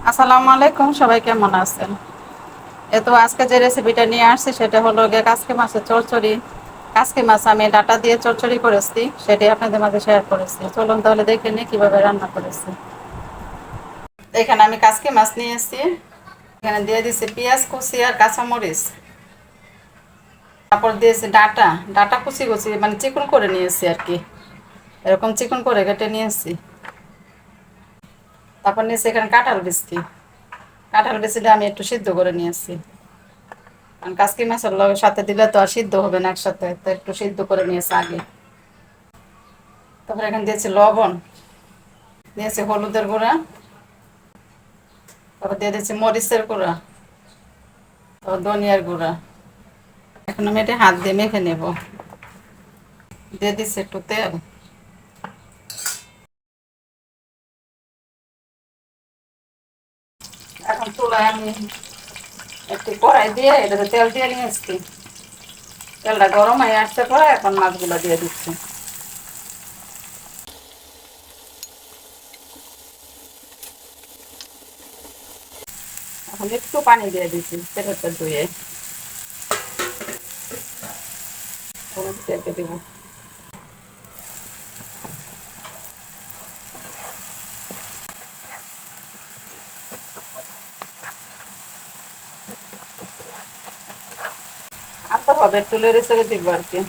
আসসালামু আলাইকুম, সবাই কেমন আছেন? আজকে যে রেসিপিটা নিয়ে আসছি সেটা হলো গিয়ে কাসকি মাছের চচ্চড়ি। কাসকি মাছ আমি ডাটা দিয়ে চচ্চড়ি করেছি, সেটাই আপনাদের মাঝে শেয়ার করেছি। চলুন তাহলে দেখে নিই কিভাবে রান্না করেছি। এখানে আমি কাসকি মাছ নিয়েছি। এখানে দিয়ে দিচ্ছি পেঁয়াজ কুচি আর কাঁচামরিচ। তারপর দিয়েছি ডাটা। ডাটা কুচি কুচি মানে চিকন করে নিয়েছি আর কি, এরকম চিকন করে কেটে নিয়েছি। তারপর নিয়েছি এখানে কাঁঠাল বিচি। কাঁঠাল বিচিটা আমি একটু সিদ্ধ করে নিয়েছি, কারণ কাসকি মাছের সাথে দিলে তো আর সিদ্ধ হবে না একসাথে, তো একটু সিদ্ধ করে নিয়েছি আগে। তারপরে এখানে দিয়েছি লবণ, দিয়েছি হলুদের গুঁড়া, তারপর দিয়ে দিয়েছি মরিচের গুঁড়া, তারপর ধনিয়ার গুঁড়া। এখন আমি এটা হাত দিয়ে মেখে নেব। দিয়ে দিচ্ছি একটু তেল। এখন চুলায় আমি একটু কড়াই দিয়ে এটাতে তেল দিয়ে নিয়ে এসছি। তেলটা গরম হয়ে আসতে পরে এখন মাছগুলো দিয়ে দিচ্ছি। এখন একটু পানি দিয়ে দিচ্ছি তেলটা ধুয়ে, তেলটা দিব। আস্তে হবে একটু লেড়ে চেড়ে দিব আর কি।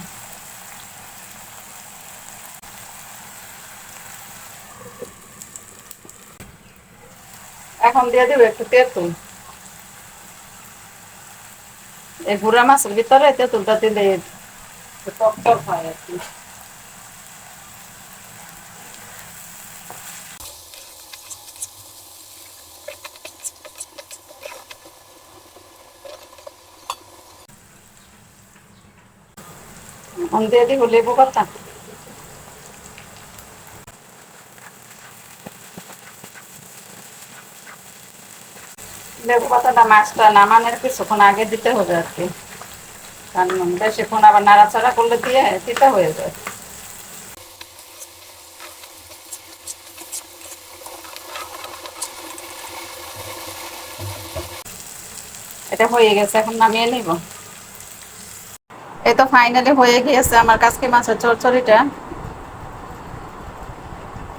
এখন দিয়ে দিব একটু তেঁতুল। এই গুঁড়া মাছের ভিতরে তেঁতুলটা দিলে একটু টক টক হয় আর কি। এখন দিয়ে দিব লেবু পাতা। লেবু পাতাটা মাছটা নামানোর কিছুক্ষণ আগে দিতে হবে আর কি, কারণ বেশিক্ষণ আবার নাড়াচাড়া করলে দিয়ে তিতা হয়ে যায়। এটা হয়ে গেছে, এখন নামিয়ে নিব। এই তো ফাইনালি হয়ে গিয়েছে আমার কাসকি মাছের চচ্চড়িটা।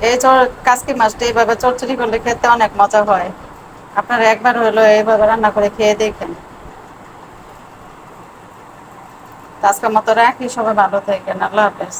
এই কাসকি মাছটা এইভাবে চচ্চড়ি করলে খেতে অনেক মজা হয়। আপনারা একবার হলো এইভাবে রান্না করে খেয়ে দেখেন। আজকের মতো রাখি, সবাই ভালো থাকেন, আল্লাহ হাফেজ।